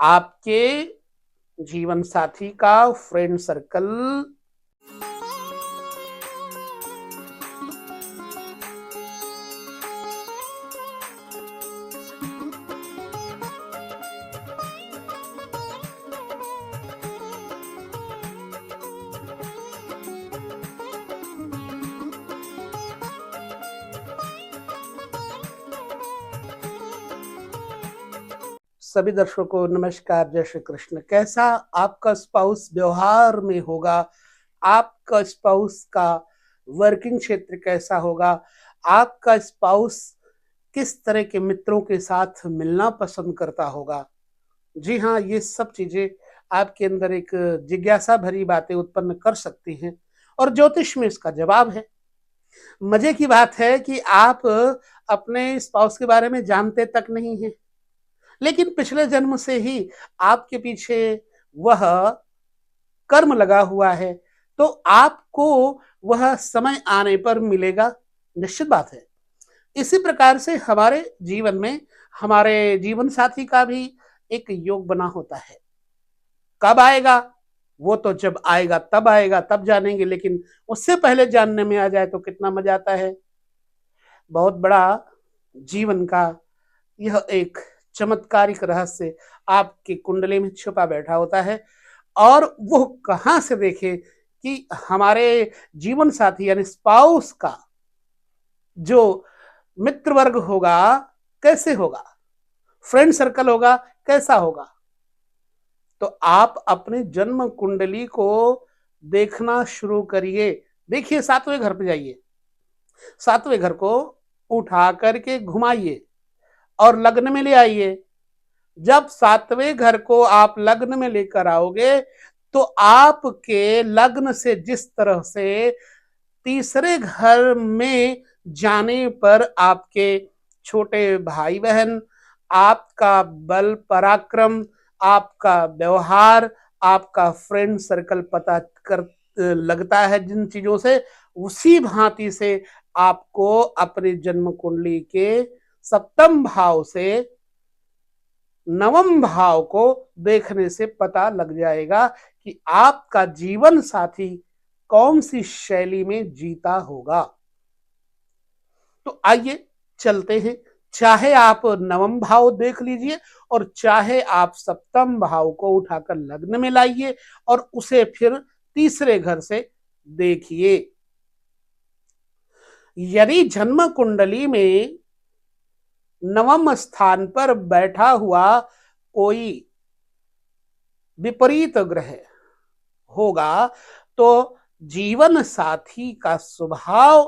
आपके जीवन साथी का फ्रेंड सर्कल सभी दर्शकों को नमस्कार, जय श्री कृष्ण। कैसा आपका स्पाउस व्यवहार में होगा, आपका स्पाउस का वर्किंग क्षेत्र कैसा होगा, आपका स्पाउस किस तरह के मित्रों के साथ मिलना पसंद करता होगा। जी हाँ, ये सब चीजें आपके अंदर एक जिज्ञासा भरी बातें उत्पन्न कर सकती हैं और ज्योतिष में इसका जवाब है। मजे की बात है कि आप अपने स्पाउस के बारे में जानते तक नहीं हैं, लेकिन पिछले जन्म से ही आपके पीछे वह कर्म लगा हुआ है, तो आपको वह समय आने पर मिलेगा, निश्चित बात है। इसी प्रकार से हमारे जीवन में हमारे जीवन साथी का भी एक योग बना होता है। कब आएगा वो तो जब आएगा तब जानेंगे, लेकिन उससे पहले जानने में आ जाए तो कितना मजा आता है। बहुत बड़ा जीवन का यह एक चमत्कारिक रहस्य आपकी कुंडली में छुपा बैठा होता है, और वो कहां से देखे कि हमारे जीवन साथी यानी स्पाउस का जो मित्र वर्ग होगा कैसे होगा, फ्रेंड सर्कल होगा कैसा होगा। तो आप अपने जन्म कुंडली को देखना शुरू करिए। देखिए, सातवें घर पे जाइए, सातवें घर को उठा करके घुमाइए और लग्न में ले आइए। जब सातवें घर को आप लग्न में लेकर आओगे तो आपके लग्न से जिस तरह से तीसरे घर में जाने पर आपके छोटे भाई बहन, आपका बल पराक्रम, आपका व्यवहार, आपका फ्रेंड सर्कल पता कर लगता है जिन चीजों से, उसी भांति से आपको अपने जन्म कुंडली के सप्तम भाव से नवम भाव को देखने से पता लग जाएगा कि आपका जीवन साथी कौन सी शैली में जीता होगा। तो आइए चलते हैं। चाहे आप नवम भाव देख लीजिए और चाहे आप सप्तम भाव को उठाकर लग्न में लाइए और उसे फिर तीसरे घर से देखिए। यदि जन्म कुंडली में नवम स्थान पर बैठा हुआ कोई विपरीत ग्रह होगा तो जीवन साथी का स्वभाव,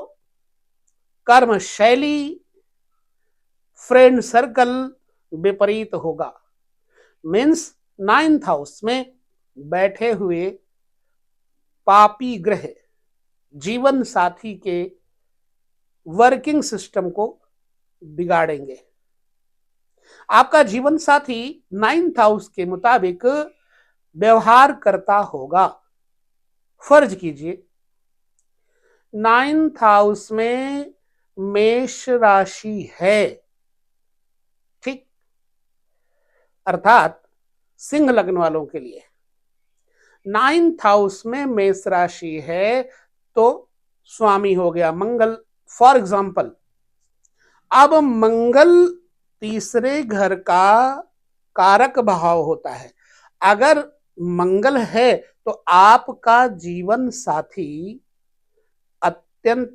कर्म शैली, फ्रेंड सर्कल विपरीत होगा। मीन्स 9th हाउस में बैठे हुए पापी ग्रह जीवन साथी के वर्किंग सिस्टम को बिगाड़ेंगे। आपका जीवन साथी 9th हाउस के मुताबिक व्यवहार करता होगा। फर्ज कीजिए 9th हाउस में मेष राशि है, ठीक, अर्थात सिंह लग्न वालों के लिए 9th हाउस में मेष राशि है तो स्वामी हो गया मंगल, फॉर एग्जाम्पल। अब मंगल तीसरे घर का कारक भाव होता है। अगर मंगल है तो आपका जीवन साथी अत्यंत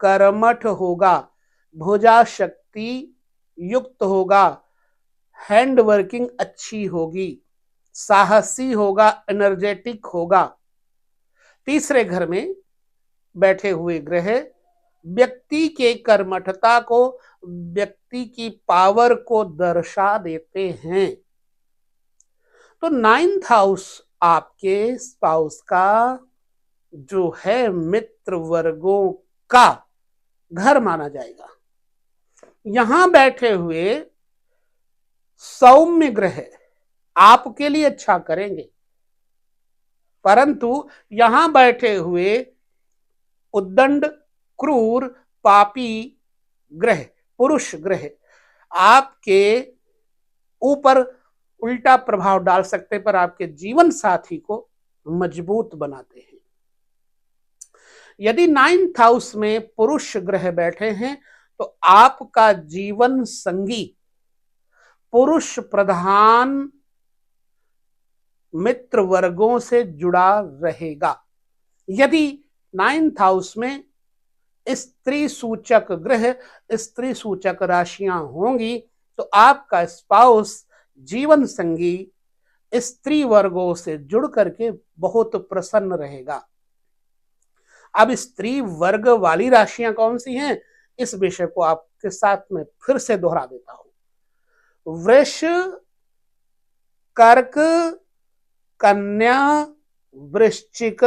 कर्मठ होगा, भुजा शक्ति युक्त होगा, हैंड वर्किंग अच्छी होगी, साहसी होगा, एनर्जेटिक होगा। तीसरे घर में बैठे हुए ग्रह व्यक्ति के कर्मठता को, व्यक्ति की पावर को दर्शा देते हैं। तो 9th हाउस आपके स्पाउस का जो है मित्र वर्गों का घर माना जाएगा। यहां बैठे हुए सौम्य ग्रह आपके लिए अच्छा करेंगे, परंतु यहां बैठे हुए उद्दंड, क्रूर, पापी ग्रह, पुरुष ग्रह आपके ऊपर उल्टा प्रभाव डाल सकते, पर आपके जीवन साथी को मजबूत बनाते हैं। यदि 9th हाउस में पुरुष ग्रह बैठे हैं तो आपका जीवन संगी पुरुष प्रधान मित्र वर्गों से जुड़ा रहेगा। यदि 9th हाउस में स्त्री सूचक ग्रह, स्त्री सूचक राशियां होंगी तो आपका स्पाउस, जीवन संगी स्त्री वर्गों से जुड़ करके बहुत प्रसन्न रहेगा। अब स्त्री वर्ग वाली राशियां कौन सी हैं, इस विषय को आपके साथ में फिर से दोहरा देता हूं। वृष, कर्क, कन्या, वृश्चिक,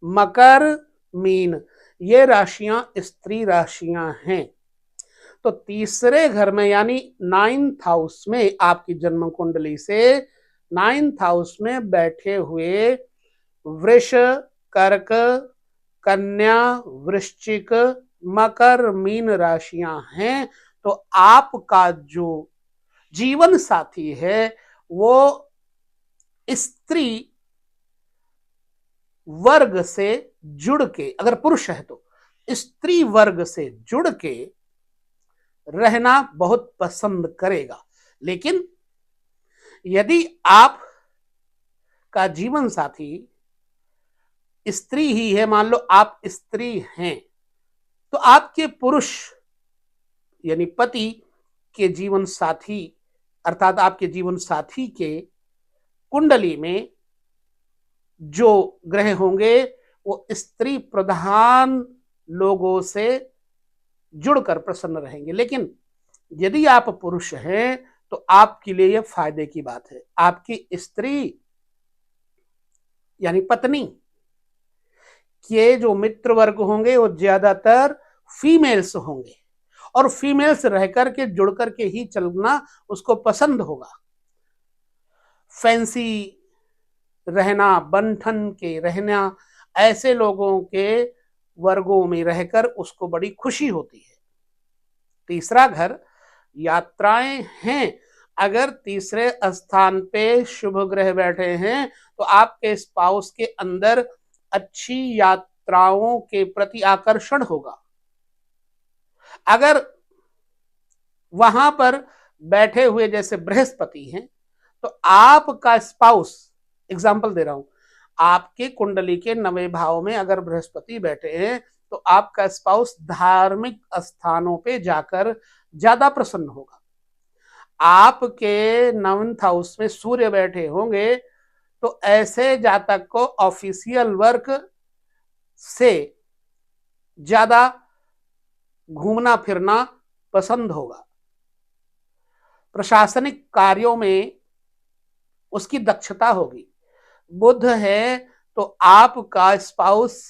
मकर, मीन, ये राशियां स्त्री राशियां हैं। तो तीसरे घर में यानी 9th हाउस में आपकी जन्म कुंडली से 9th हाउस में बैठे हुए वृष, कर्क, कन्या, वृश्चिक, मकर, मीन राशियां हैं तो आपका जो जीवन साथी है वो स्त्री वर्ग से जुड़ के, अगर पुरुष है तो स्त्री वर्ग से जुड़ के रहना बहुत पसंद करेगा। लेकिन यदि आप का जीवन साथी स्त्री ही है, मान लो आप स्त्री हैं, तो आपके पुरुष यानी पति के जीवन साथी अर्थात आपके जीवन साथी के कुंडली में जो ग्रह होंगे वो स्त्री प्रधान लोगों से जुड़कर प्रसन्न रहेंगे। लेकिन यदि आप पुरुष हैं तो आपके लिए यह फायदे की बात है। आपकी स्त्री यानी पत्नी के जो मित्र वर्ग होंगे वो ज्यादातर फीमेल्स होंगे और फीमेल्स रह करके जुड़ करके ही चलना उसको पसंद होगा। फैंसी रहना, बंठन के रहना, ऐसे लोगों के वर्गों में रहकर उसको बड़ी खुशी होती है। तीसरा घर यात्राएं हैं। अगर तीसरे स्थान पे शुभ ग्रह बैठे हैं तो आपके स्पाउस के अंदर अच्छी यात्राओं के प्रति आकर्षण होगा। अगर वहां पर बैठे हुए जैसे बृहस्पति हैं तो आपका स्पाउस, एग्जाम्पल दे रहा हूं, आपके कुंडली के 9वें भाव में अगर बृहस्पति बैठे हैं तो आपका स्पाउस धार्मिक स्थानों पे जाकर ज्यादा प्रसन्न होगा। आपके 9th हाउस में सूर्य बैठे होंगे तो ऐसे जातक को ऑफिशियल वर्क से ज्यादा घूमना फिरना पसंद होगा। प्रशासनिक कार्यों में उसकी दक्षता होगी। बुध है तो आपका स्पाउस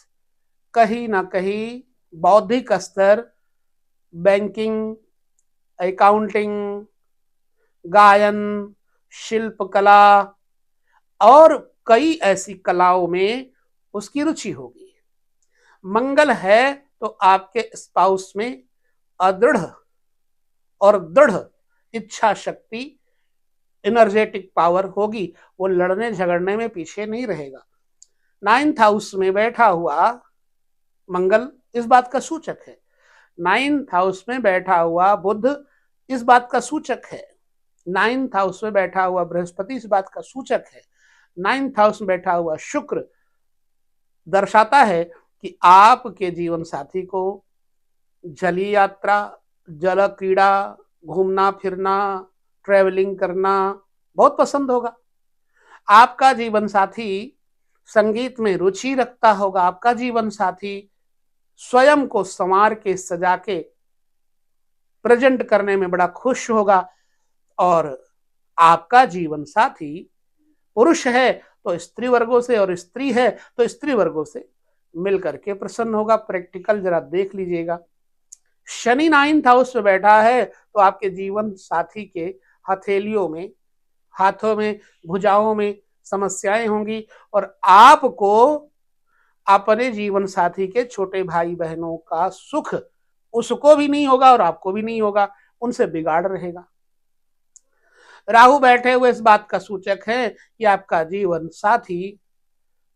कहीं ना कहीं बौद्धिक स्तर, बैंकिंग, अकाउंटिंग, गायन, शिल्पकला और कई ऐसी कलाओं में उसकी रुचि होगी। मंगल है तो आपके स्पाउस में अदृढ़ और दृढ़ इच्छा शक्ति, एनर्जेटिक पावर होगी। वो लड़ने झगड़ने में पीछे नहीं रहेगा। 9th हाउस में बैठा हुआ मंगल इस बात का सूचक है। 9th हाउस में बैठा हुआ बुध इस बात का सूचक है। 9th हाउस में बैठा हुआ बृहस्पति इस बात का सूचक है। 9th हाउस में बैठा हुआ शुक्र दर्शाता है कि आपके जीवन साथी को जलीय यात्रा, जल क्रीड़ा, घूमना फिरना, ट्रैवलिंग करना बहुत पसंद होगा। आपका जीवन साथी संगीत में रुचि रखता होगा। आपका जीवन साथी स्वयं को संवार के सजा के प्रेजेंट करने में बड़ा खुश होगा। और आपका जीवन साथी पुरुष है तो स्त्री वर्गों से, और स्त्री है तो स्त्री वर्गों से मिलकर के प्रसन्न होगा। प्रैक्टिकल जरा देख लीजिएगा। शनि 9th हाउस में बैठा है तो आपके जीवन साथी के हथेलियों में, हाथों में, भुजाओं में समस्याएं होंगी और आपको अपने जीवन साथी के छोटे भाई बहनों का सुख उसको भी नहीं होगा और आपको भी नहीं होगा, उनसे बिगाड़ रहेगा। राहु बैठे हुए इस बात का सूचक है कि आपका जीवन साथी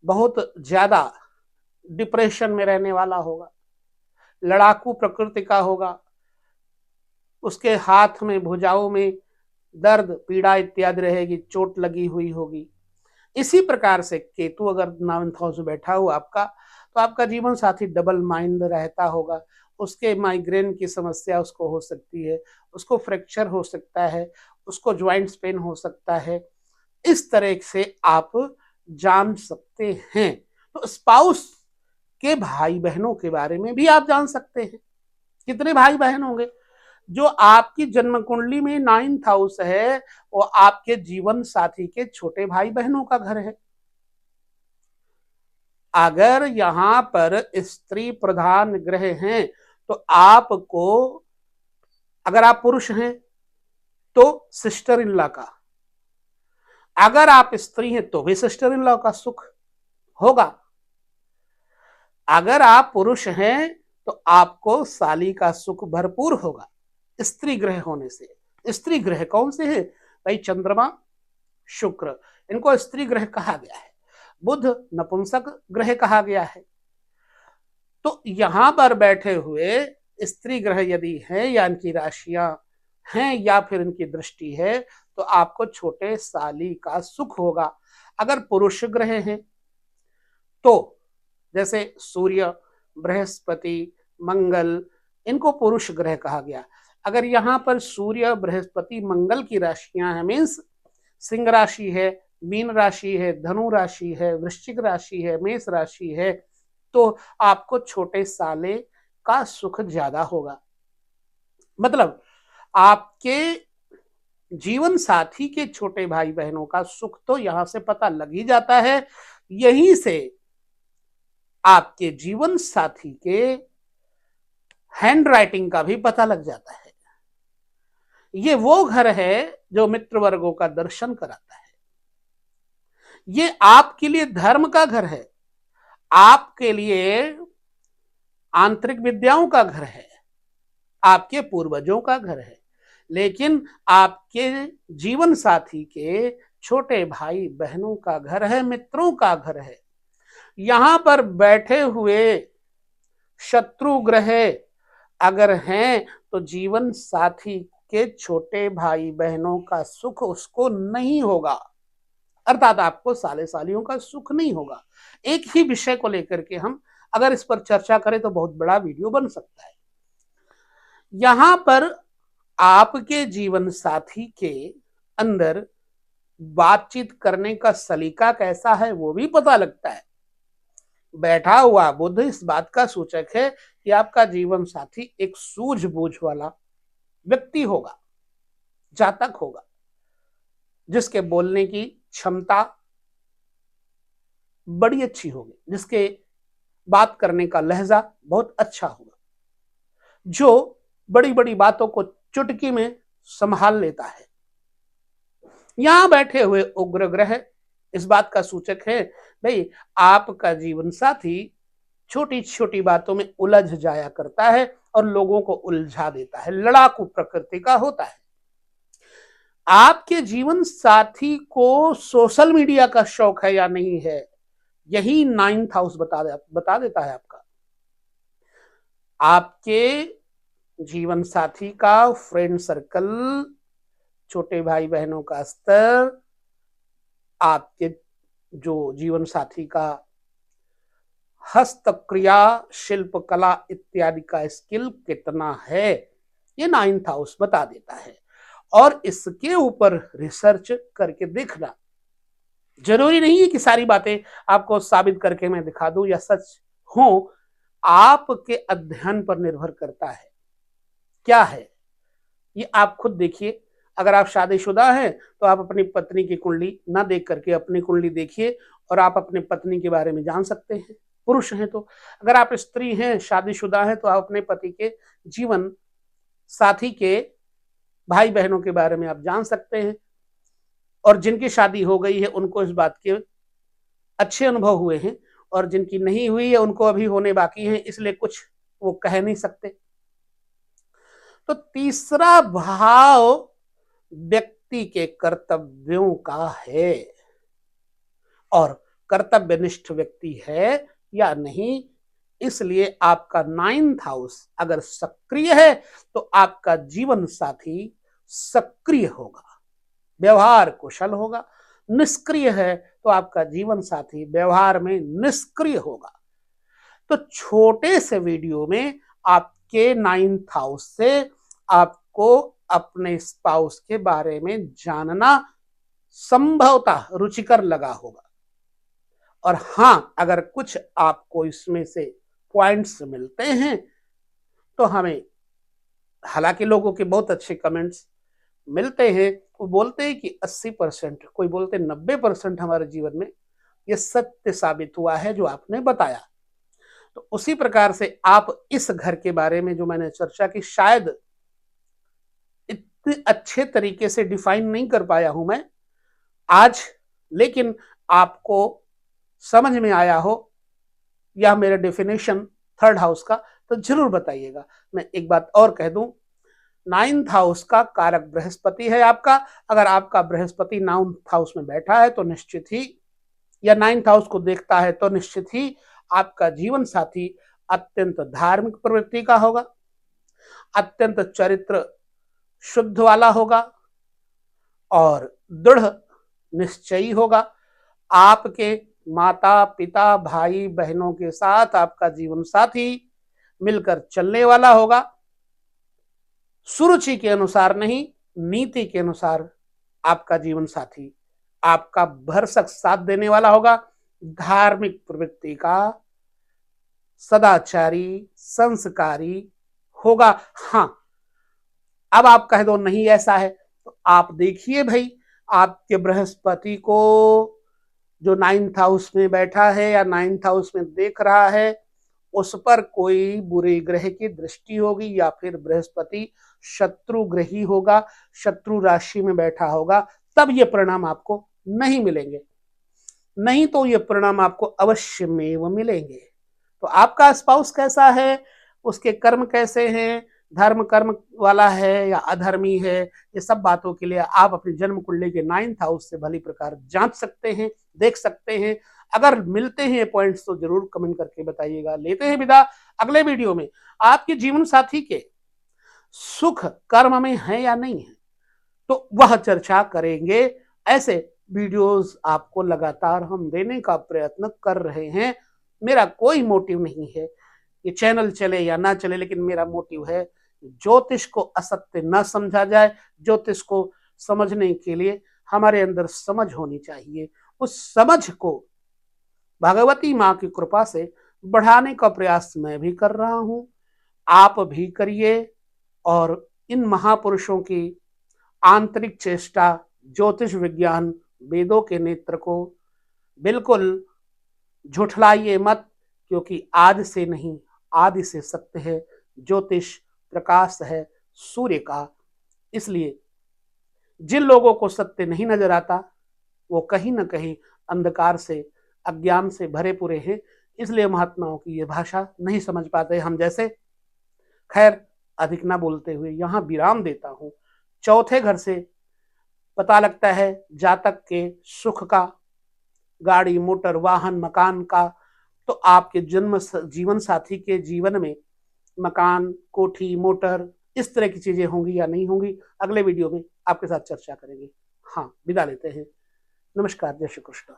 बहुत ज्यादा डिप्रेशन में रहने वाला होगा, लड़ाकू प्रकृति का होगा, उसके हाथ में भुजाओं में दर्द पीड़ा इत्यादि रहेगी, चोट लगी हुई होगी। इसी प्रकार से केतु अगर 9th हाउस में बैठा हुआ आपका, तो आपका जीवन साथी डबल माइंड रहता होगा, उसके माइग्रेन की समस्या उसको हो सकती है, उसको फ्रैक्चर हो सकता है, उसको ज्वाइंट्स पेन हो सकता है। इस तरह से आप जान सकते हैं। तो स्पाउस के भाई बहनों के बारे में भी आप जान सकते हैं। कितने भाई बहन होंगे? जो आपकी जन्म कुंडली में 9th हाउस है, वो आपके जीवन साथी के छोटे भाई बहनों का घर है। अगर यहां पर स्त्री प्रधान ग्रह हैं, तो आपको, अगर आप पुरुष हैं तो सिस्टर इन लॉ का, अगर आप स्त्री हैं तो भी सिस्टर इन लॉ का सुख होगा। अगर आप पुरुष हैं तो आपको साली का सुख भरपूर होगा स्त्री ग्रह होने से। स्त्री ग्रह कौन से हैं भाई? चंद्रमा, शुक्र, इनको स्त्री ग्रह कहा गया है। बुध नपुंसक ग्रह कहा गया है। तो यहां पर बैठे हुए स्त्री ग्रह यदि हैं या इनकी राशियां हैं या फिर इनकी दृष्टि है, तो आपको छोटे साली का सुख होगा। अगर पुरुष ग्रह हैं तो जैसे सूर्य, बृहस्पति, मंगल, इनको पुरुष ग्रह कहा गया। अगर यहाँ पर सूर्य, बृहस्पति, मंगल की राशियां हैं, मीन्स सिंह राशि है, मीन राशि है, धनु राशि है, वृश्चिक राशि है, मेष राशि है, तो आपको छोटे साले का सुख ज्यादा होगा। मतलब आपके जीवन साथी के छोटे भाई बहनों का सुख तो यहां से पता लग ही जाता है। यहीं से आपके जीवन साथी के हैंड राइटिंग का भी पता लग जाता है। ये वो घर है जो मित्र वर्गों का दर्शन कराता है। ये आपके लिए धर्म का घर है, आपके लिए आंतरिक विद्याओं का घर है, आपके पूर्वजों का घर है। लेकिन आपके जीवन साथी के छोटे भाई बहनों का घर है, मित्रों का घर है। यहां पर बैठे हुए शत्रु ग्रह अगर हैं, तो जीवन साथी के छोटे भाई बहनों का सुख उसको नहीं होगा, अर्थात आपको साले सालियों का सुख नहीं होगा। एक ही विषय को लेकर के हम अगर इस पर चर्चा करें तो बहुत बड़ा वीडियो बन सकता है। यहां पर आपके जीवन साथी के अंदर बातचीत करने का सलीका कैसा है वो भी पता लगता है। बैठा हुआ बुध इस बात का सूचक है कि आपका जीवन साथी एक सूझबूझ वाला व्यक्ति होगा, जातक होगा, जिसके बोलने की क्षमता बड़ी अच्छी होगी, जिसके बात करने का लहजा बहुत अच्छा होगा, जो बड़ी बड़ी बातों को चुटकी में संभाल लेता है। यहां बैठे हुए उग्र ग्रह इस बात का सूचक है भाई आपका जीवन साथी छोटी छोटी बातों में उलझ जाया करता है और लोगों को उलझा देता है, लड़ाकू प्रकृति का होता है। आपके जीवन साथी को सोशल मीडिया का शौक है या नहीं है, यही 9th हाउस बता देता है आपका। आपके जीवन साथी का फ्रेंड सर्कल, छोटे भाई बहनों का स्तर, आपके जो जीवन साथी का हस्तक्रिया, शिल्प कला इत्यादि का स्किल कितना है, ये 9th हाउस बता देता है। और इसके ऊपर रिसर्च करके देखना जरूरी नहीं है कि सारी बातें आपको साबित करके मैं दिखा दूं या सच हो, आपके अध्ययन पर निर्भर करता है। क्या है ये आप खुद देखिए। अगर आप शादीशुदा हैं तो आप अपनी पत्नी की कुंडली ना देख करके अपनी कुंडली देखिए और आप अपनी पत्नी के बारे में जान सकते हैं, पुरुष हैं तो। अगर आप स्त्री हैं, शादीशुदा हैं, तो आप अपने पति के जीवन साथी के भाई बहनों के बारे में आप जान सकते हैं। और जिनकी शादी हो गई है उनको इस बात के अच्छे अनुभव हुए हैं, और जिनकी नहीं हुई है उनको अभी होने बाकी हैं, इसलिए कुछ वो कह नहीं सकते। तो तीसरा भाव व्यक्ति व्यक्ति के कर्तव्यों का है और कर्तव्यनिष्ठ व्यक्ति है या नहीं। इसलिए आपका 9th हाउस अगर सक्रिय है तो आपका जीवन साथी सक्रिय होगा, व्यवहार कुशल होगा। निष्क्रिय है तो आपका जीवन साथी व्यवहार में निष्क्रिय होगा। तो छोटे से वीडियो में आपके 9th हाउस से आपको अपने स्पाउस के बारे में जानना संभवतः रुचिकर लगा होगा। और हां, अगर कुछ आपको इसमें से पॉइंट्स मिलते हैं तो हमें, हालांकि लोगों के बहुत अच्छे कमेंट्स मिलते हैं, वो बोलते हैं कि 80%, कोई बोलते 90% हमारे जीवन में ये सत्य साबित हुआ है जो आपने बताया। तो उसी प्रकार से आप इस घर के बारे में जो मैंने चर्चा की, शायद इतने अच्छे तरीके से डिफाइन नहीं कर पाया हूं मैं आज, लेकिन आपको समझ में आया हो या मेरा डेफिनेशन 3rd हाउस का, तो जरूर बताइएगा। मैं एक बात और कह दूं, 9th हाउस का कारक बृहस्पति है आपका। अगर आपका बृहस्पति 9th हाउस में बैठा है तो निश्चित ही, या 9th हाउस को देखता है तो निश्चित ही आपका जीवन साथी अत्यंत धार्मिक प्रवृत्ति का होगा, अत्यंत चरित्र शुद्ध वाला होगा और दृढ़ निश्चयी होगा। आपके माता पिता भाई बहनों के साथ आपका जीवन साथी मिलकर चलने वाला होगा, सुरुचि के अनुसार नहीं, नीति के अनुसार आपका जीवन साथी आपका भरसक साथ देने वाला होगा, धार्मिक प्रवृत्ति का, सदाचारी, संस्कारी होगा। हां, अब आप कह दो नहीं ऐसा है, तो आप देखिए भाई, आपके बृहस्पति को जो 9th हाउस में बैठा है या 9th हाउस में देख रहा है, उस पर कोई बुरे ग्रह की दृष्टि होगी या फिर बृहस्पति शत्रु ग्रही होगा, शत्रु राशि में बैठा होगा, तब ये परिणाम आपको नहीं मिलेंगे। नहीं तो ये परिणाम आपको अवश्य में मिलेंगे। तो आपका स्पाउस कैसा है, उसके कर्म कैसे हैं, धर्म कर्म वाला है या अधर्मी है, ये सब बातों के लिए आप अपनी जन्म कुंडली के 9th हाउस से भली प्रकार जांच सकते हैं, देख सकते हैं। अगर मिलते हैं ये पॉइंट्स तो जरूर कमेंट करके बताइएगा। लेते हैं विदा, अगले वीडियो में आपके जीवन साथी के सुख कर्म में है या नहीं है तो वह चर्चा करेंगे। ऐसे वीडियोस आपको लगातार हम देने का प्रयत्न कर रहे हैं। मेरा कोई मोटिव नहीं है ये चैनल चले या ना चले, लेकिन मेरा मोटिव है ज्योतिष को असत्य न समझा जाए। ज्योतिष को समझने के लिए हमारे अंदर समझ होनी चाहिए। उस समझ को भगवती माँ की कृपा से बढ़ाने का प्रयास मैं भी कर रहा हूं, आप भी करिए। और इन महापुरुषों की आंतरिक चेष्टा, ज्योतिष विज्ञान, वेदों के नेत्र को बिल्कुल झुठलाइए मत, क्योंकि आज से नहीं, आदि से सत्य है। ज्योतिष प्रकाश है सूर्य का। इसलिए जिन लोगों को सत्य नहीं नजर आता वो कहीं ना कहीं अंधकार से, अज्ञान से भरे पूरे हैं। इसलिए महात्माओं की ये भाषा नहीं समझ पाते हम जैसे। खैर, अधिक ना बोलते हुए यहाँ विराम देता हूँ। चौथे घर से पता लगता है जातक के सुख का, गाड़ी मोटर वाहन मकान का। तो आपके जन्म जीवन साथी के जीवन में मकान, कोठी, मोटर, इस तरह की चीजें होंगी या नहीं होंगी, अगले वीडियो में आपके साथ चर्चा करेंगे। हाँ, विदा लेते हैं। नमस्कार, जय श्री कृष्ण।